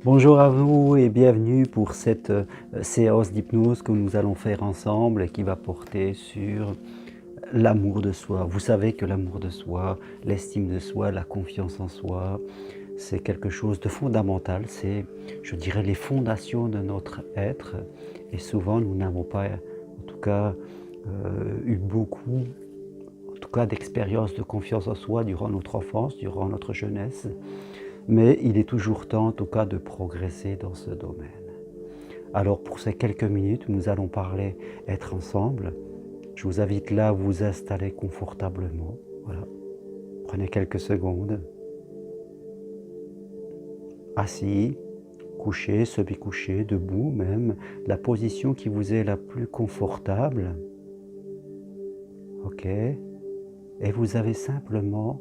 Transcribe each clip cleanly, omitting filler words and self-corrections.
Bonjour à vous et bienvenue pour cette séance d'hypnose que nous allons faire ensemble et qui va porter sur l'amour de soi. Vous savez que l'amour de soi, l'estime de soi, la confiance en soi, c'est quelque chose de fondamental. C'est, je dirais, les fondations de notre être. Et souvent, nous n'avons pas, en tout cas, eu beaucoup, en tout cas, d'expériences de confiance en soi durant notre enfance, durant notre jeunesse. Mais il est toujours temps, en tout cas, de progresser dans ce domaine. Alors, pour ces quelques minutes, nous allons parler être ensemble. Je vous invite là à vous installer confortablement. Voilà. Prenez quelques secondes. Assis, couché, semi-couché, debout même, la position qui vous est la plus confortable. Ok. Et vous avez simplement,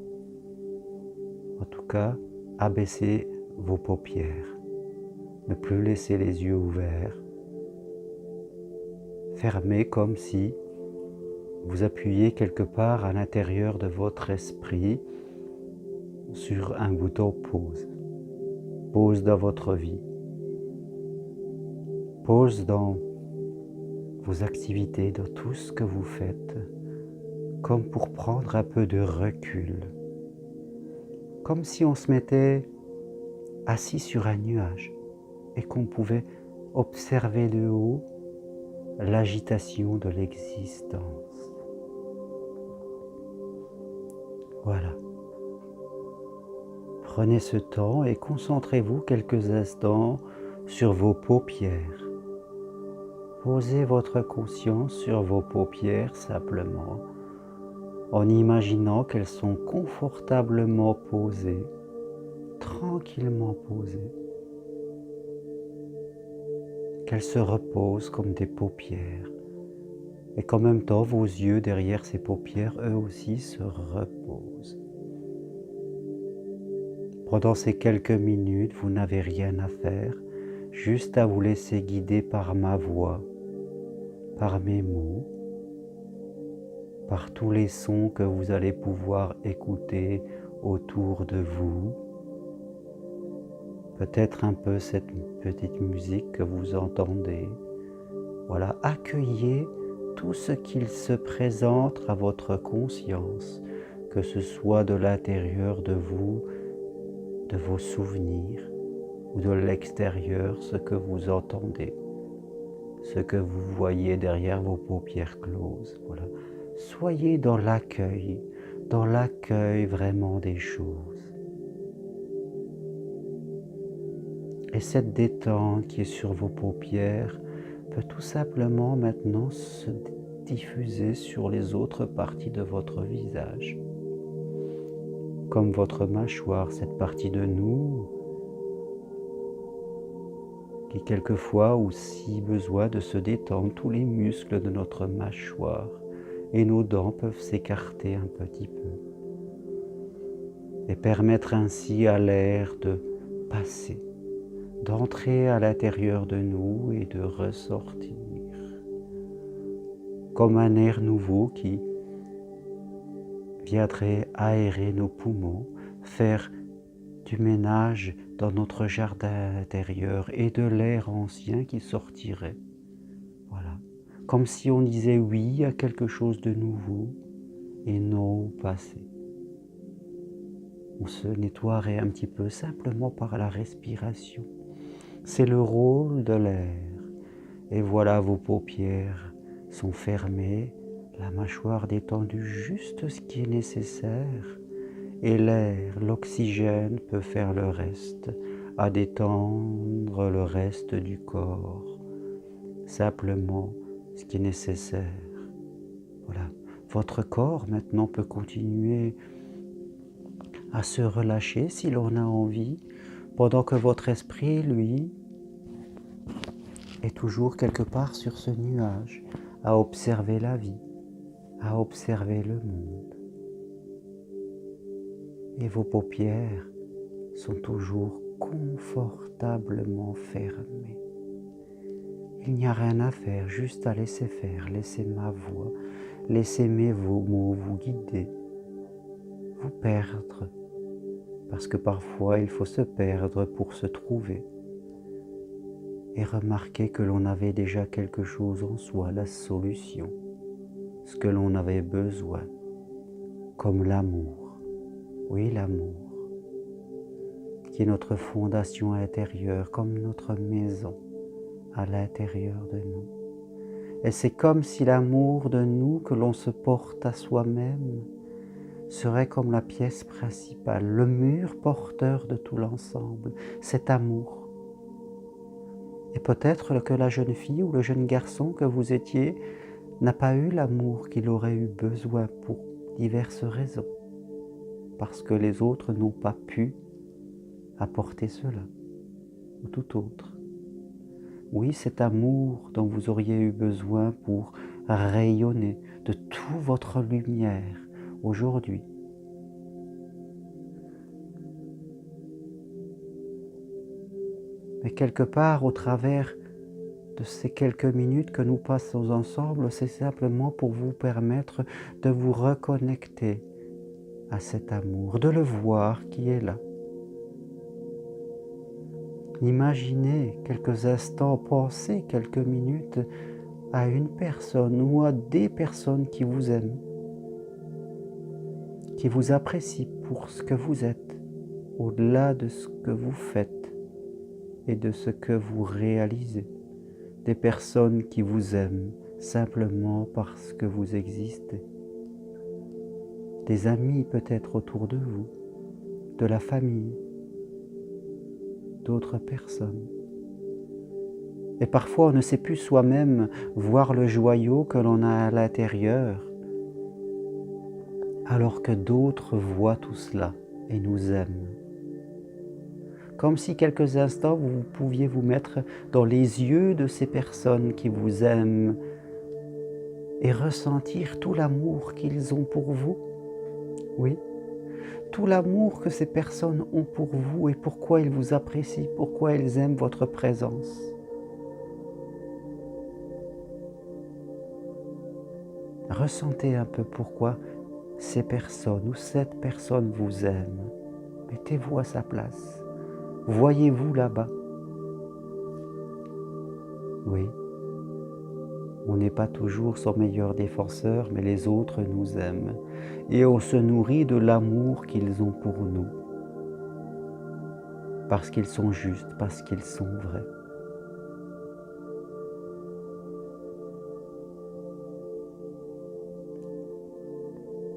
en tout cas, abaissé vos paupières. Ne plus laisser les yeux ouverts. Fermés comme si vous appuyez quelque part à l'intérieur de votre esprit sur un bouton pause. Pause dans votre vie. Pause dans vos activités, dans tout ce que vous faites, comme pour prendre un peu de recul. Comme si on se mettait assis sur un nuage et qu'on pouvait observer de haut l'agitation de l'existence. Voilà. Prenez ce temps et concentrez-vous quelques instants sur vos paupières. Posez votre conscience sur vos paupières simplement, en imaginant qu'elles sont confortablement posées, tranquillement posées, qu'elles se reposent comme des paupières, et qu'en même temps vos yeux derrière ces paupières, eux aussi, se reposent. Pendant ces quelques minutes, vous n'avez rien à faire, juste à vous laisser guider par ma voix, par mes mots, par tous les sons que vous allez pouvoir écouter autour de vous. Peut-être un peu cette petite musique que vous entendez. Voilà, accueillez tout ce qu'il se présente à votre conscience, que ce soit de l'intérieur de vous, de vos souvenirs, ou de l'extérieur, ce que vous entendez, ce que vous voyez derrière vos paupières closes. Voilà. Soyez dans l'accueil vraiment des choses. Et cette détente qui est sur vos paupières peut tout simplement maintenant se diffuser sur les autres parties de votre visage. Comme votre mâchoire, cette partie de nous qui quelquefois a aussi besoin de se détendre, tous les muscles de notre mâchoire et nos dents peuvent s'écarter un petit peu et permettre ainsi à l'air de passer, d'entrer à l'intérieur de nous et de ressortir, comme un air nouveau qui viendrait aérer nos poumons, faire du ménage dans notre jardin intérieur et de l'air ancien qui sortirait. Voilà, comme si on disait oui à quelque chose de nouveau et non au passé. On se nettoierait un petit peu simplement par la respiration. C'est le rôle de l'air. Et voilà, vos paupières sont fermées, la mâchoire détendue, juste ce qui est nécessaire. Et l'air, l'oxygène peut faire le reste, à détendre le reste du corps. Simplement ce qui est nécessaire. Voilà. Votre corps maintenant peut continuer à se relâcher si l'on a envie, pendant que votre esprit, lui, est toujours quelque part sur ce nuage, à observer la vie, à observer le monde. Et vos paupières sont toujours confortablement fermées. Il n'y a rien à faire, juste à laisser faire, laisser ma voix, laisser vos mots vous guider, vous perdre, parce que parfois il faut se perdre pour se trouver. et remarquer que l'on avait déjà quelque chose en soi, la solution, ce que l'on avait besoin, comme l'amour. Oui, l'amour, qui est notre fondation intérieure, comme notre maison à l'intérieur de nous. Et c'est comme si l'amour de nous que l'on se porte à soi-même serait comme la pièce principale, le mur porteur de tout l'ensemble, cet amour. Et peut-être que la jeune fille ou le jeune garçon que vous étiez n'a pas eu l'amour qu'il aurait eu besoin pour diverses raisons, parce que les autres n'ont pas pu apporter cela, ou tout autre. Oui, cet amour dont vous auriez eu besoin pour rayonner de toute votre lumière aujourd'hui. Mais quelque part, au travers de ces quelques minutes que nous passons ensemble, c'est simplement pour vous permettre de vous reconnecter à cet amour, de le voir qui est là. Imaginez quelques instants, pensez quelques minutes à une personne ou à des personnes qui vous aiment, qui vous apprécient pour ce que vous êtes, au-delà de ce que vous faites et de ce que vous réalisez. Des personnes qui vous aiment simplement parce que vous existez. Des amis peut-être autour de vous, de la famille, d'autres personnes. Et parfois on ne sait plus soi-même voir le joyau que l'on a à l'intérieur, alors que d'autres voient tout cela et nous aiment. Comme si quelques instants vous pouviez vous mettre dans les yeux de ces personnes qui vous aiment et ressentir tout l'amour qu'ils ont pour vous. Oui, tout l'amour que ces personnes ont pour vous et pourquoi ils vous apprécient, pourquoi ils aiment votre présence. Ressentez un peu pourquoi ces personnes ou cette personne vous aime. Mettez-vous à sa place. Voyez-vous là-bas. Oui, on n'est pas toujours son meilleur défenseur, mais les autres nous aiment. Et on se nourrit de l'amour qu'ils ont pour nous. Parce qu'ils sont justes, parce qu'ils sont vrais.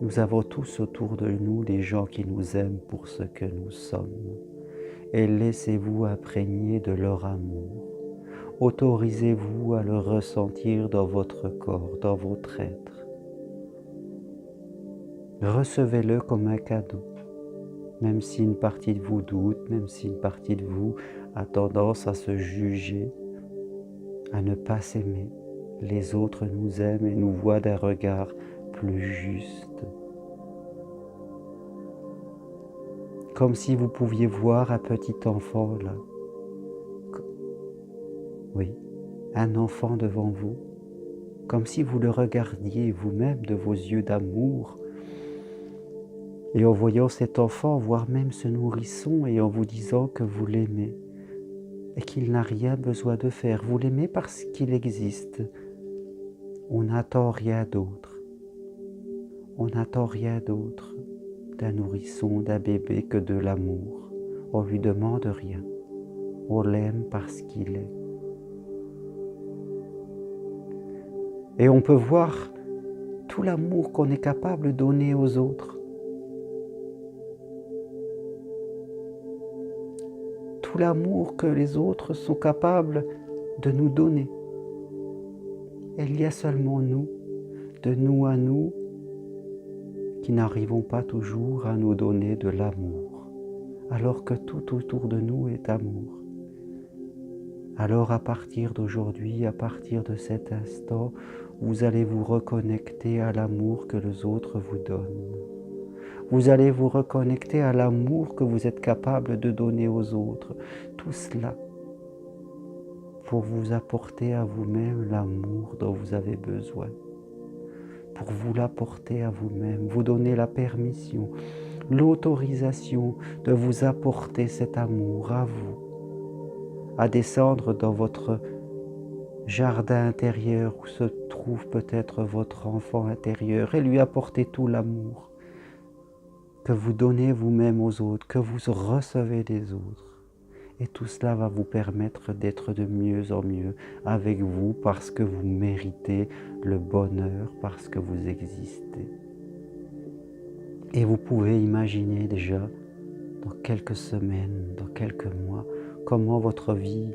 Nous avons tous autour de nous des gens qui nous aiment pour ce que nous sommes. Et laissez-vous imprégner de leur amour. Autorisez-vous à le ressentir dans votre corps, dans votre être. Recevez-le comme un cadeau, même si une partie de vous doute, même si une partie de vous a tendance à se juger, à ne pas s'aimer. Les autres nous aiment et nous voient d'un regard plus juste. Comme si vous pouviez voir un petit enfant là. Oui, un enfant devant vous. Comme si vous le regardiez vous-même de vos yeux d'amour. Et en voyant cet enfant, voire même ce nourrisson, et en vous disant que vous l'aimez. Et qu'il n'a rien besoin de faire. Vous l'aimez parce qu'il existe. On n'attend rien d'autre. On n'attend rien d'autre d'un nourrisson, d'un bébé que de l'amour. On ne lui demande rien. On l'aime parce qu'il est. Et on peut voir tout l'amour qu'on est capable de donner aux autres. Tout l'amour que les autres sont capables de nous donner. Et il y a seulement nous, de nous à nous, qui n'arrivons pas toujours à nous donner de l'amour, alors que tout autour de nous est amour. Alors à partir d'aujourd'hui, à partir de cet instant, vous allez vous reconnecter à l'amour que les autres vous donnent. Vous allez vous reconnecter à l'amour que vous êtes capable de donner aux autres. Tout cela pour vous apporter à vous-même l'amour dont vous avez besoin. Pour vous l'apporter à vous-même, vous donner la permission, l'autorisation de vous apporter cet amour à vous. à descendre dans votre jardin intérieur où se trouve peut-être votre enfant intérieur et lui apporter tout l'amour que vous donnez vous-même aux autres, que vous recevez des autres. Et tout cela va vous permettre d'être de mieux en mieux avec vous parce que vous méritez le bonheur, parce que vous existez. Et vous pouvez imaginer déjà dans quelques semaines, dans quelques mois, comment votre vie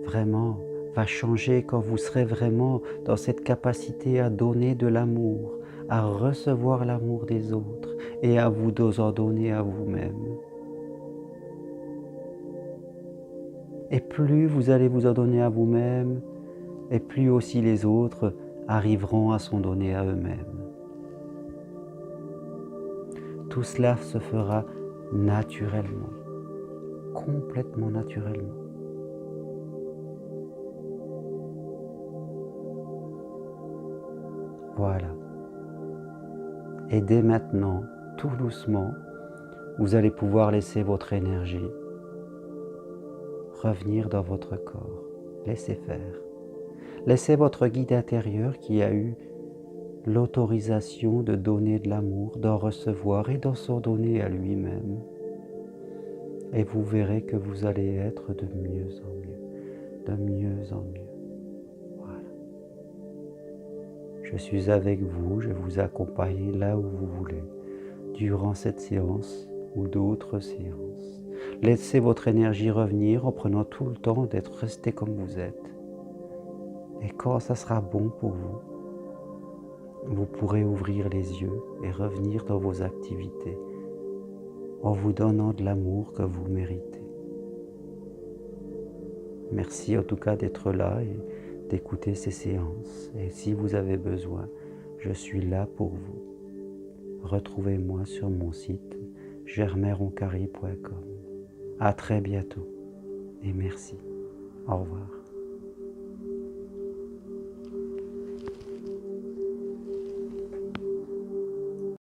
vraiment va changer quand vous serez vraiment dans cette capacité à donner de l'amour, à recevoir l'amour des autres et à vous en donner à vous-même. Et plus vous allez vous en donner à vous-même, et plus aussi les autres arriveront à s'en donner à eux-mêmes. Tout cela se fera naturellement, complètement naturellement. Voilà. Et dès maintenant, tout doucement, vous allez pouvoir laisser votre énergie revenir dans votre corps. Laissez faire. Laissez votre guide intérieur qui a eu l'autorisation de donner de l'amour, d'en recevoir et d'en s'en donner à lui-même. Et vous verrez que vous allez être de mieux en mieux, de mieux en mieux. Voilà. Je suis avec vous, je vous accompagne là où vous voulez, durant cette séance ou d'autres séances. Laissez votre énergie revenir en prenant tout le temps d'être resté comme vous êtes. Et quand ça sera bon pour vous, vous pourrez ouvrir les yeux et revenir dans vos activités en vous donnant de l'amour que vous méritez. Merci en tout cas d'être là et d'écouter ces séances. Et si vous avez besoin, je suis là pour vous. Retrouvez-moi sur mon site germaironcari.com. À très bientôt et merci. Au revoir.